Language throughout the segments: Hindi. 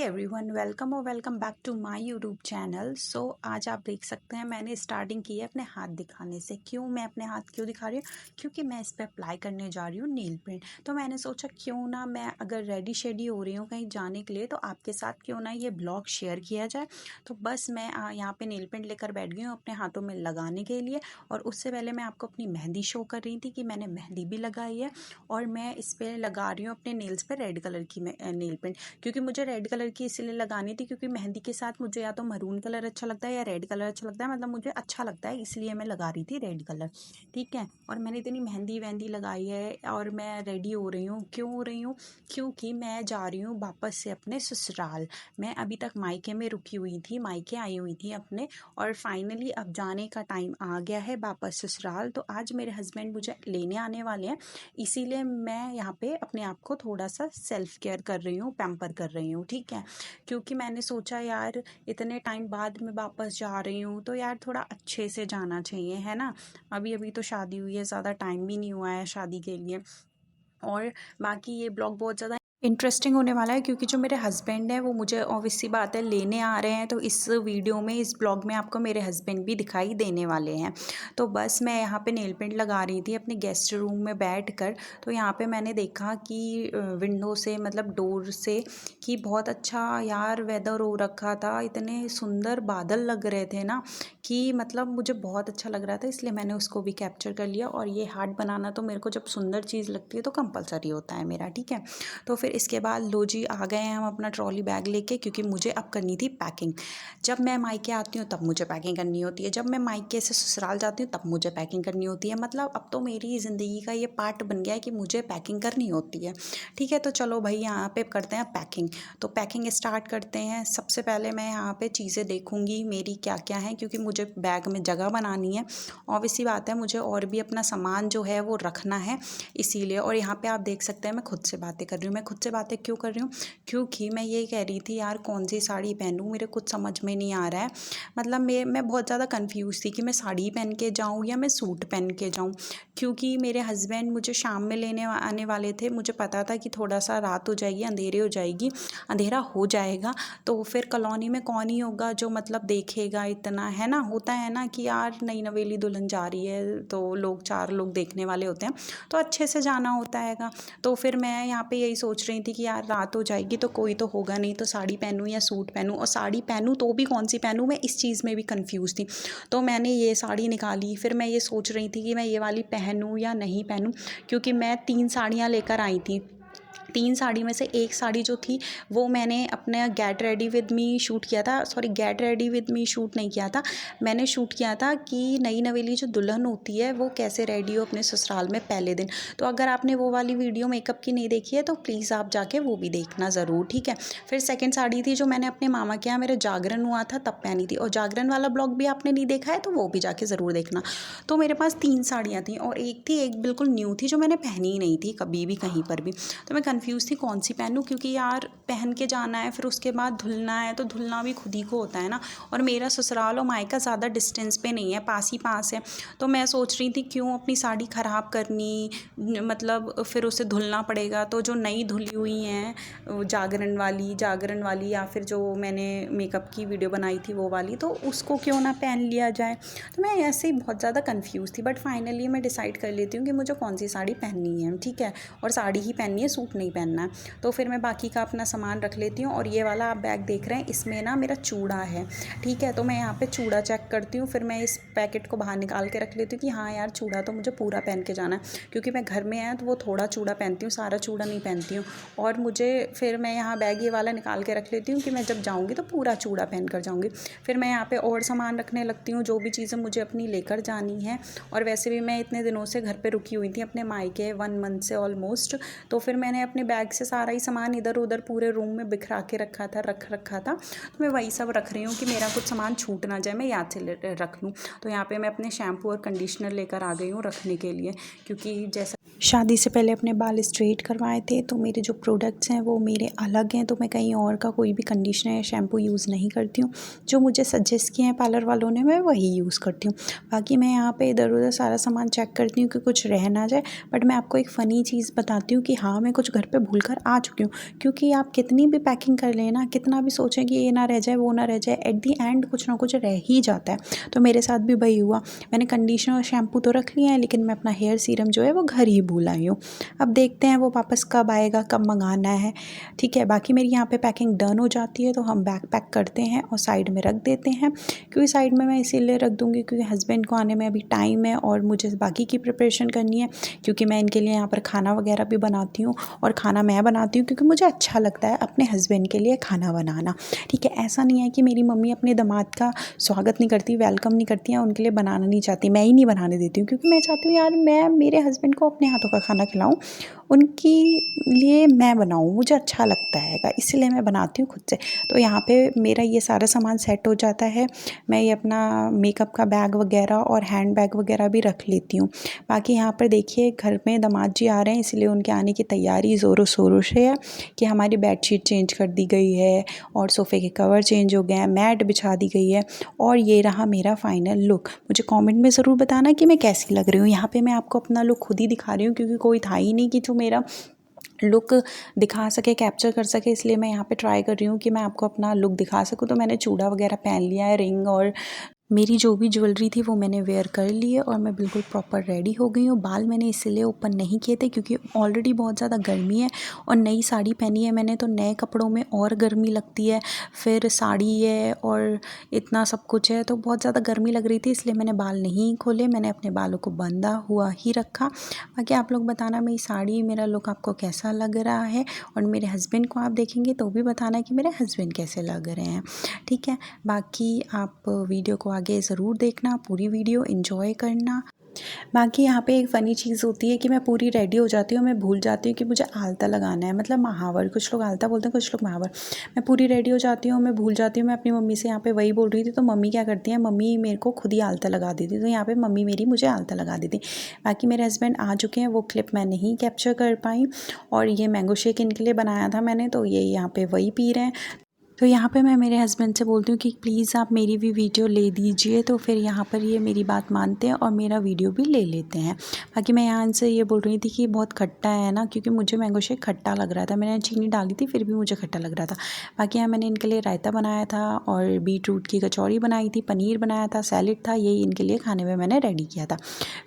एवरीवन, वेलकम और welcome back to my YouTube channel. So आज आप देख सकते हैं मैंने स्टार्टिंग की है अपने हाथ दिखाने से। क्यों मैं अपने हाथ क्यों दिखा रही हूँ? क्योंकि मैं इस पर अप्लाई करने जा रही हूँ नील पेंट। तो मैंने सोचा क्यों ना मैं अगर रेडी शेडी हो रही हूँ कहीं जाने के लिए तो आपके साथ क्यों ना ये ब्लॉग शेयर किया जाए। तो बस मैं यहाँ पे नील पेंट लेकर बैठ गई हूँ अपने हाथों में लगाने के लिए। और उससे पहले मैं आपको अपनी मेहंदी शो कर रही थी कि मैंने मेहंदी भी लगाई है और मैं इस पर लगा रही हूँ अपने नेल्स पर रेड कलर की नील पेंट। क्योंकि मुझे रेड कलर की इसलिए लगानी थी क्योंकि मेहंदी के साथ मुझे या तो मरून कलर अच्छा लगता है या रेड कलर अच्छा लगता है, मतलब मुझे अच्छा लगता है, इसलिए मैं लगा रही थी रेड कलर। ठीक है, और मैंने इतनी मेहंदी वहंदी लगाई है और मैं रेडी हो रही हूँ। क्यों हो रही हूँ? क्योंकि मैं जा रही हूँ वापस से अपने ससुराल। मैं अभी तक मायके में रुकी हुई थी, मायके आई हुई थी अपने, और फाइनली अब जाने का टाइम आ गया है वापस ससुराल। तो आज मेरे हस्बैंड मुझे लेने आने वाले हैं, इसीलिए मैं यहाँ पे अपने आप को थोड़ा सा सेल्फ केयर कर रही हूँ, पैम्पर कर रही हूँ। ठीक है, क्योंकि मैंने सोचा यार इतने टाइम बाद मैं वापस जा रही हूँ तो यार थोड़ा अच्छे से जाना चाहिए, है ना। अभी अभी तो शादी हुई है, ज़्यादा टाइम भी नहीं हुआ है शादी के लिए। और बाकी ये ब्लॉग बहुत ज़्यादा इंटरेस्टिंग होने वाला है क्योंकि जो मेरे हस्बैंड हैं वो मुझे ऑब्वियस सी बात है लेने आ रहे हैं। तो इस वीडियो में, इस ब्लॉग में आपको मेरे हस्बैंड भी दिखाई देने वाले हैं। तो बस मैं यहाँ पे नेल पेंट लगा रही थी अपने गेस्ट रूम में बैठकर। तो यहाँ पे मैंने देखा कि विंडो से, मतलब डोर से, कि बहुत अच्छा यार वेदर हो रखा था, इतने सुंदर बादल लग रहे थे ना कि मतलब मुझे बहुत अच्छा लग रहा था, इसलिए मैंने उसको भी कैप्चर कर लिया। और ये हार्ट बनाना तो मेरे को जब सुंदर चीज़ लगती है तो कंपलसरी होता है मेरा। ठीक है, तो फिर इसके बाद लो जी आ गए हैं हम अपना ट्रॉली बैग लेके, क्योंकि मुझे अब करनी थी पैकिंग। जब मैं मायके आती हूँ तब मुझे पैकिंग करनी होती है, जब मैं मायके से ससुराल जाती हूँ तब मुझे पैकिंग करनी होती है। मतलब अब तो मेरी ज़िंदगी का ये पार्ट बन गया है कि मुझे पैकिंग करनी होती है। ठीक है, तो चलो भाई यहाँ पे करते हैं पैकिंग। तो पैकिंग स्टार्ट करते हैं। सबसे पहले मैं यहाँ पे चीज़ें देखूँगी मेरी क्या क्या हैं, क्योंकि मुझे बैग में जगह बनानी है। ऑब्वियस सी बात है, मुझे और भी अपना सामान जो है वो रखना है, इसीलिए। और यहाँ पे आप देख सकते हैं मैं खुद से बातें कर रही हूँ। मैं खुद से बातें क्यों कर रही हूँ? क्योंकि मैं ये कह रही थी यार कौन सी साड़ी पहनूँ, मेरे कुछ समझ में नहीं आ रहा है। मतलब मैं बहुत ज़्यादा कंफ्यूज थी कि मैं साड़ी पहन के जाऊँ या मैं सूट पहन के जाऊँ, क्योंकि मेरे हस्बैंड मुझे शाम में लेने आने वाले थे। मुझे पता था कि थोड़ा सा रात हो जाएगी, अंधेरे हो जाएगी, अंधेरा हो जाएगा, तो फिर कॉलोनी में कौन ही होगा जो मतलब देखेगा इतना, है ना। होता है ना कि यार नई नवेली दुल्हन जा रही है तो लोग, चार लोग देखने वाले होते हैं, तो अच्छे से जाना होता है। तो फिर मैं यहाँ पे यही सोच रही थी कि यार रात हो जाएगी तो कोई तो होगा नहीं, तो साड़ी पहनूँ या सूट पहनूँ, और साड़ी पहनूँ तो भी कौन सी पहनूँ, मैं इस चीज़ में भी कंफ्यूज थी। तो मैंने ये साड़ी निकाली, फिर मैं ये सोच रही थी कि मैं ये वाली पहनूँ या नहीं पहनूँ, क्योंकि मैं 3 साड़ियाँ लेकर आई थी। 3 साड़ी में से एक साड़ी जो थी वो मैंने अपने get ready with me shoot किया था, sorry get ready with me shoot नहीं किया था, मैंने शूट किया था कि नई नवेली जो दुल्हन होती है वो कैसे रेडी हो अपने ससुराल में पहले दिन। तो अगर आपने वो वाली वीडियो मेकअप की नहीं देखी है तो प्लीज़ आप जाके वो भी देखना ज़रूर। ठीक है, फिर सेकेंड साड़ी थी जो मैंने अपने मामा के यहाँ मेरा जागरण हुआ था तब पहनी थी, और जागरण वाला ब्लॉग भी आपने नहीं देखा है तो वो भी जाके ज़रूर देखना। तो मेरे पास 3 साड़ियाँ थी और एक बिल्कुल न्यू थी जो मैंने पहनी ही नहीं थी कभी भी कहीं पर भी। तो मैं कंफ्यूज थी कौन सी पहनूँ, क्योंकि यार पहन के जाना है फिर उसके बाद धुलना है, तो धुलना भी खुद ही को होता है ना। और मेरा ससुराल और मायका ज़्यादा डिस्टेंस पे नहीं है, पास ही पास है। तो मैं सोच रही थी क्यों अपनी साड़ी ख़राब करनी, मतलब फिर उसे धुलना पड़ेगा। तो जो नई धुली हुई हैं जागरण वाली या फिर जो मैंने मेकअप की वीडियो बनाई थी वो वाली, तो उसको क्यों ना पहन लिया जाए। तो मैं ऐसे ही बहुत ज़्यादा कंफ्यूज थी, बट फाइनली मैं डिसाइड कर लेती हूँ कि मुझे कौन सी साड़ी पहननी है। ठीक है, और साड़ी ही पहननी है, सूट नहीं पहनना है। तो फिर मैं बाकी का अपना सामान रख लेती हूँ। और ये वाला आप बैग देख रहे हैं, इसमें ना मेरा चूड़ा है। ठीक है, तो मैं यहाँ पे चूड़ा चेक करती हूँ, फिर मैं इस पैकेट को बाहर निकाल के रख लेती हूँ कि हाँ यार चूड़ा तो मुझे पूरा पहन के जाना है, क्योंकि मैं घर में आया तो वो थोड़ा चूड़ा पहनती हूँ, सारा चूड़ा नहीं पहनती हूँ। और मुझे फिर मैं यहाँ बैग ये वाला निकाल के रख लेती हूँ कि मैं जब जाऊँगी तो पूरा चूड़ा पहन कर जाऊँगी। फिर मैं यहाँ पे और सामान रखने लगती हूँ, जो भी चीज़ें मुझे अपनी लेकर जानी है। और वैसे भी मैं इतने दिनों से घर पे रुकी हुई थी अपने मायके, 1 मंथ से ऑलमोस्ट। तो फिर मैंने अपने बैग से सारा ही सामान इधर उधर पूरे रूम में बिखरा के रखा था। तो मैं वही सब रख रही हूँ कि मेरा कुछ सामान छूट ना जाए, मैं याद से रख लूँ। तो यहाँ पे मैं अपने शैम्पू और कंडीशनर लेकर आ गई हूँ रखने के लिए, क्योंकि जैसा शादी से पहले अपने बाल स्ट्रेट करवाए थे, तो मेरे जो प्रोडक्ट्स हैं वो मेरे अलग हैं, तो मैं कहीं और का कोई भी कंडीशनर या शैम्पू यूज़ नहीं करती हूँ। जो मुझे सजेस्ट किए हैं पार्लर वालों ने मैं वही यूज़ करती हूँ। बाकी मैं यहाँ पे इधर-उधर सारा सामान चेक करती हूँ कि कुछ रह ना जाए। बट मैं आपको एक फ़नी चीज़ बताती हूँ कि हाँ, मैं कुछ घर पे भूल कर आ चुकी हूँ, क्योंकि आप कितनी भी पैकिंग कर लें ना, कितना भी सोचें कि ये ना रह जाए, वो ना रह जाए, एट द एंड कुछ ना कुछ रह ही जाता है। तो मेरे साथ भी वही हुआ। मैंने कंडीशनर और शैम्पू तो रख लिया है, लेकिन मैं अपना हेयर सीरम जो है वो घर ही भूल आई हूँ। अब देखते हैं वो वापस कब आएगा, कब मंगाना है। ठीक है, बाकी मेरी यहाँ पे पैकिंग डन हो जाती है, तो हम बैग पैक करते हैं और साइड में रख देते हैं। क्योंकि साइड में मैं इसीलिए रख दूँगी क्योंकि हस्बैंड को आने में अभी टाइम है और मुझे बाकी की प्रिपरेशन करनी है, क्योंकि मैं इनके लिए यहाँ पर खाना वगैरह भी बनाती हूँ। और खाना मैं बनाती हूँ क्योंकि मुझे अच्छा लगता है अपने हस्बैंड के लिए खाना बनाना। ठीक है, ऐसा नहीं है कि मेरी मम्मी अपने दामाद का स्वागत नहीं करती, वेलकम नहीं करती या उनके लिए बनाना नहीं चाहती, मैं ही नहीं बनाने देती हूँ, क्योंकि मैं चाहती हूँ यार मैं मेरे हस्बैंड को अपने हाथों का खाना खिलाऊँ, उनके लिए मैं बनाऊँ, मुझे अच्छा लगता है, इसलिए मैं बनाती हूँ खुद से। तो यहाँ पे मेरा ये सारा सामान सेट हो जाता है। मैं ये अपना मेकअप का बैग वगैरह और हैंड बैग वगैरह भी रख लेती हूँ। बाकी यहाँ पर देखिए घर में दामाद जी आ रहे हैं, इसलिए उनके आने की तैयारी ज़ोरों शोरों से है कि हमारी बेडशीट चेंज कर दी गई है और सोफ़े के कवर चेंज हो गए हैं, मैट बिछा दी गई है और ये रहा मेरा फाइनल लुक। मुझे कमेंट में ज़रूर बताना कि मैं कैसी लग रही हूँ। यहाँ पे मैं आपको अपना लुक खुद ही दिखा रही हूँ, क्योंकि कोई था ही नहीं कि जो मेरा लुक दिखा सके, कैप्चर कर सके, इसलिए मैं यहाँ पे ट्राई कर रही हूँ कि मैं आपको अपना लुक दिखा सकूँ। तो मैंने चूड़ा वगैरह पहन लिया है, रिंग और मेरी जो भी ज्वेलरी थी वो मैंने वेयर कर ली है और मैं बिल्कुल प्रॉपर रेडी हो गई हूँ। बाल मैंने इसलिए ओपन नहीं किए थे क्योंकि ऑलरेडी बहुत ज़्यादा गर्मी है और नई साड़ी पहनी है मैंने, तो नए कपड़ों में और गर्मी लगती है। फिर साड़ी है और इतना सब कुछ है, तो बहुत ज़्यादा गर्मी लग रही थी, इसलिए मैंने बाल नहीं खोले, मैंने अपने बालों को बंधा हुआ ही रखा। बाकी आप लोग बताना मेरी साड़ी, मेरा लुक आपको कैसा लग रहा है, और मेरे हस्बैंड को आप देखेंगे तो भी बताना कि मेरे हस्बैंड कैसे लग रहे हैं। ठीक है, बाकी आप वीडियो को आगे ज़रूर देखना, पूरी वीडियो एंजॉय करना। बाकी यहाँ पे एक फ़नी चीज़ होती है कि मैं पूरी रेडी हो जाती हूँ, मैं भूल जाती हूँ कि मुझे आलता लगाना है, मतलब महावर, कुछ लोग आलता बोलते हैं, कुछ लोग महावर। मैं पूरी रेडी हो जाती हूँ, मैं भूल जाती हूँ। मैं अपनी मम्मी से यहाँ पे वही बोल रही थी, तो मम्मी क्या करती है, मम्मी मेरे को खुद ही आलता लगा देती, तो यहाँ पे मम्मी मेरी मुझे आलता लगा देती। बाकी मेरे हस्बैंड आ चुके हैं, वो क्लिप मैं नहीं कैप्चर कर पाई। और ये मैंगो शेक इनके लिए बनाया था मैंने, तो ये यहाँ पे वही पी रहे हैं। तो यहाँ पे मैं मेरे हस्बैंड से बोलती हूँ कि प्लीज़ आप मेरी भी वीडियो ले दीजिए, तो फिर यहाँ पर ये मेरी बात मानते हैं और मेरा वीडियो भी ले लेते हैं। बाकी मैं यहाँ इनसे ये बोल रही थी कि बहुत खट्टा है ना, क्योंकि मुझे मैंगो शेक खट्टा लग रहा था, मैंने चीनी डाली थी फिर भी मुझे खट्टा लग रहा था। बाकी यहाँ मैंने इनके लिए रायता बनाया था और बीट रूट की कचौड़ी बनाई थी, पनीर बनाया था, सैलेड था, यही इनके लिए खाने में मैंने रेडी किया था।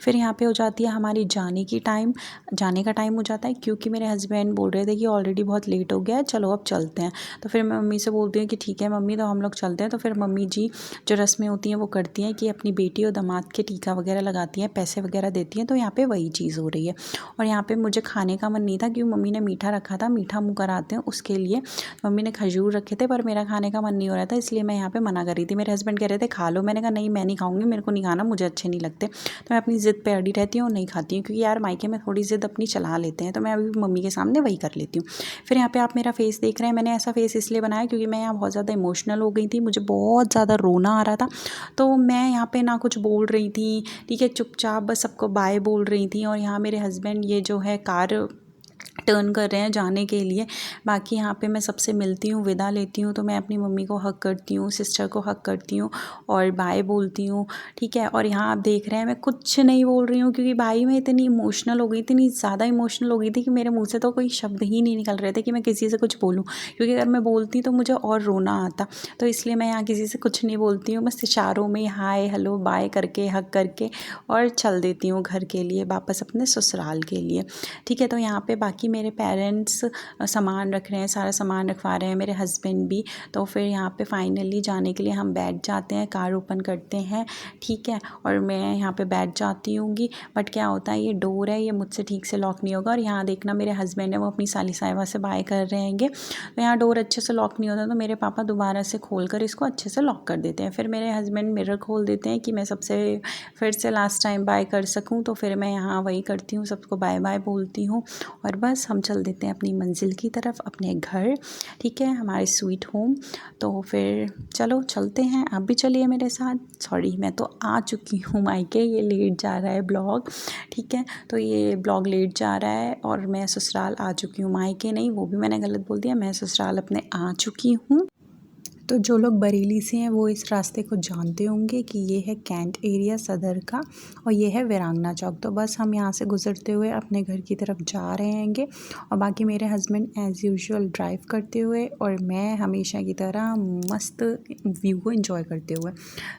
फिर यहाँ पर हो जाती है हमारी जाने का टाइम हो जाता है, क्योंकि मेरे हस्बैंड बोल रहे थे कि ऑलरेडी बहुत लेट हो गया है, चलो अब चलते हैं। तो फिर मैं मम्मी से बोलती हूँ कि ठीक है मम्मी, तो हम लोग चलते हैं। तो फिर मम्मी जी जो रस्में होती हैं वो करती हैं कि अपनी बेटी और दामाद के टीका वगैरह लगाती हैं, पैसे वगैरह देती हैं, तो यहाँ पे वही चीज़ हो रही है। और यहाँ पे मुझे खाने का मन नहीं था, क्योंकि मम्मी ने मीठा रखा था, मीठा मुँह कराते हैं उसके लिए मम्मी ने खजूर रखे थे, पर मेरा खाने का मन नहीं हो रहा था, इसलिए मैं यहाँ पर मना कर रही थी। मेरे हस्बैंड कह रहे थे खा लो, मैंने कहा नहीं मैं नहीं खाऊँगी, मेरे को नहीं खाना, मुझे अच्छे नहीं लगते। तो मैं अपनी ज़िद पे अड़ी रहती हूँ और नहीं खाती हूँ, क्योंकि यार मायके में थोड़ी ज़िद अपनी चला लेते हैं, तो मैं अभी मम्मी के सामने वही कर लेती हूँ। फिर यहाँ पे आप मेरा फेस देख रहे हैं, मैंने ऐसा फेस इसलिए बनाया क्योंकि मैं यहाँ बहुत ज़्यादा इमोशनल हो गई थी, मुझे बहुत ज़्यादा रोना आ रहा था। तो मैं यहाँ पे ना कुछ बोल रही थी, ठीक है, चुपचाप बस सबको बाय बोल रही थी। और यहाँ मेरे हस्बैंड ये जो है कार टर्न कर रहे हैं जाने के लिए। बाकी यहाँ पे मैं सबसे मिलती हूँ, विदा लेती हूँ, तो मैं अपनी मम्मी को हग करती हूँ, सिस्टर को हग करती हूँ और बाय बोलती हूँ। ठीक है, और यहाँ आप देख रहे हैं मैं कुछ नहीं बोल रही हूँ, क्योंकि भाई मैं इतनी इमोशनल हो गई, इतनी ज़्यादा इमोशनल हो गई थी कि मेरे मुँह से तो कोई शब्द ही नहीं निकल रहे थे कि मैं किसी से कुछ बोलूँ, क्योंकि अगर मैं बोलती तो मुझे और रोना आता। तो इसलिए मैं यहाँ किसी से कुछ नहीं बोलती हूँ, बस इशारों में हाय हेलो बाय करके हग करके और चल देती हूँ घर के लिए, वापस अपने ससुराल के लिए। ठीक है, तो यहाँ पे बाकी मेरे पेरेंट्स सामान रख रहे हैं, सारा सामान रखवा रहे हैं, मेरे हस्बैंड भी। तो फिर यहाँ पे फाइनली जाने के लिए हम बैठ जाते हैं, कार ओपन करते हैं। ठीक है, और मैं यहाँ पे बैठ जाती हूँगी, बट क्या होता है ये डोर है, ये मुझसे ठीक से लॉक नहीं होगा। और यहाँ देखना मेरे हस्बैंड है वो अपनी साली साहिबा से बाय कर रहे हैंगे, तो यहाँ डोर अच्छे से लॉक नहीं होता, तो मेरे पापा दोबारा से खोल कर इसको अच्छे से लॉक कर देते हैं। फिर मेरे हस्बैंड मिरर खोल देते हैं कि मैं सबसे फिर से लास्ट टाइम बाय कर सकूँ। तो फिर मैं यहाँ वही करती हूँ, सबको बाय बाय बोलती हूँ और बस हम चल देते हैं अपनी मंजिल की तरफ, अपने घर, ठीक है, हमारे स्वीट होम। तो फिर चलो चलते हैं, आप भी चलिए मेरे साथ। सॉरी, मैं तो आ चुकी हूँ मायके, ये लेट जा रहा है ब्लॉग, ठीक है। तो ये ब्लॉग लेट जा रहा है और मैं ससुराल आ चुकी हूँ, मायके नहीं, वो भी मैंने गलत बोल दिया, मैं ससुराल अपने आ चुकी हूँ। तो जो लोग बरेली से हैं वो इस रास्ते को जानते होंगे कि ये है कैंट एरिया सदर का और ये है वीरांगना चौक। तो बस हम यहाँ से गुजरते हुए अपने घर की तरफ जा रहे हैंगे और बाकी मेरे हस्बैंड एज़ यूजुअल ड्राइव करते हुए और मैं हमेशा की तरह मस्त व्यू को एंजॉय करते हुए।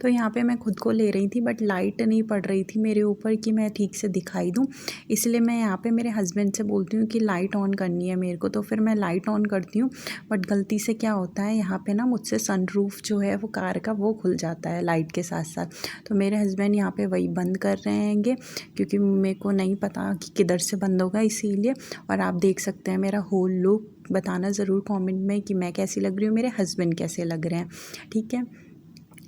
तो यहाँ पे मैं खुद को ले रही थी बट लाइट नहीं पड़ रही थी मेरे ऊपर कि मैं ठीक से दिखाई दूँ, इसलिए मैं यहाँ पर मेरे हस्बैंड से बोलती हूँ कि लाइट ऑन करनी है मेरे को। तो फिर मैं लाइट ऑन करती हूँ बट गलती से क्या होता है यहाँ पे ना मुझसे सनरूफ जो है वो कार का वो खुल जाता है लाइट के साथ साथ। तो मेरे हस्बैंड यहाँ पे वही बंद कर रहे हैंगे क्योंकि मेरे को नहीं पता कि किधर से बंद होगा, इसीलिए। और आप देख सकते हैं मेरा होल लुक, बताना ज़रूर कमेंट में कि मैं कैसी लग रही हूँ, मेरे हस्बैंड कैसे लग रहे हैं, ठीक है।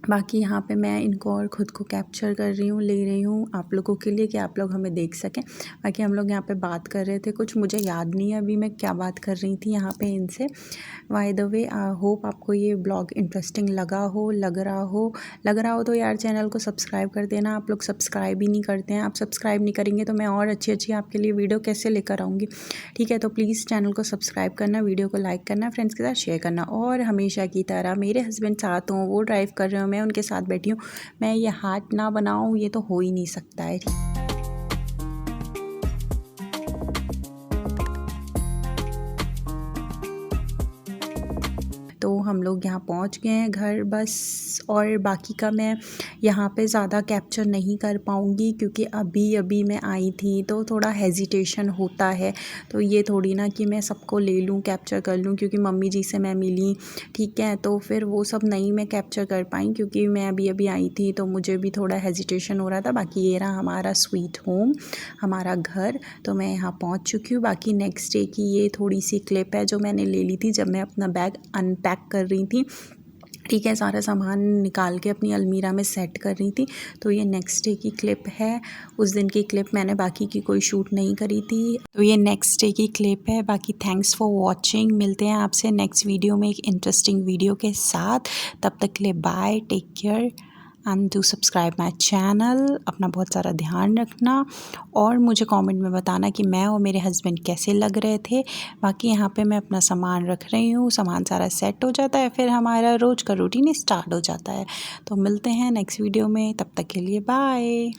बाकी यहाँ पे मैं इनको और ख़ुद को कैप्चर कर रही हूँ, ले रही हूँ आप लोगों के लिए कि आप लोग हमें देख सकें। बाकी हम लोग यहाँ पे बात कर रहे थे कुछ, मुझे याद नहीं है अभी मैं क्या बात कर रही थी यहाँ पे इनसे। बाय द वे होप आपको ये ब्लॉग इंटरेस्टिंग लग रहा हो तो यार चैनल को सब्सक्राइब कर देना। आप लोग सब्सक्राइब ही नहीं करते हैं, आप सब्सक्राइब नहीं करेंगे तो मैं और अच्छी आपके लिए वीडियो कैसे लेकर आऊँगी, ठीक है। तो प्लीज़ चैनल को सब्सक्राइब करना, वीडियो को लाइक करना, फ्रेंड्स के साथ शेयर करना। और हमेशा की तरह मेरे हस्बैंड साथ हों, वो ड्राइव कर रहे हो, मैं उनके साथ बैठी हूँ, मैं ये हाथ ना बनाऊँ ये तो हो ही नहीं सकता है। तो हम लोग यहाँ पहुँच गए हैं घर बस। और बाकी का मैं यहाँ पे ज़्यादा कैप्चर नहीं कर पाऊँगी क्योंकि अभी मैं आई थी तो थोड़ा हेजिटेशन होता है। तो ये थोड़ी ना कि मैं सबको ले लूँ कैप्चर कर लूँ क्योंकि मम्मी जी से मैं मिली, ठीक है। तो फिर वो सब नहीं मैं कैप्चर कर पाई क्योंकि मैं अभी आई थी तो मुझे भी थोड़ा हेजिटेशन हो रहा था। बाकी ये रहा हमारा स्वीट होम, हमारा घर। तो मैं यहाँ पहुँच चुकी हूँ। बाकी नेक्स्ट डे की ये थोड़ी सी क्लिप है जो मैंने ले ली थी जब मैं अपना बैग अनपैक कर रही थी, ठीक है, सारा सामान निकाल के अपनी अलमीरा में सेट कर रही थी। तो ये नेक्स्ट डे की क्लिप है, उस दिन की क्लिप मैंने बाकी की कोई शूट नहीं करी थी। तो ये नेक्स्ट डे की क्लिप है। बाकी थैंक्स फॉर वॉचिंग, मिलते हैं आपसे नेक्स्ट वीडियो में एक इंटरेस्टिंग वीडियो के साथ। तब तक के लिए bye, take care and do subscribe my channel. अपना बहुत सारा ध्यान रखना और मुझे कमेंट में बताना कि मैं और मेरे हस्बैंड कैसे लग रहे थे। बाकी यहाँ पे मैं अपना सामान रख रही हूँ, सामान सारा सेट हो जाता है, फिर हमारा रोज़ का रूटीन स्टार्ट हो जाता है। तो मिलते हैं नेक्स्ट वीडियो में, तब तक के लिए बाय।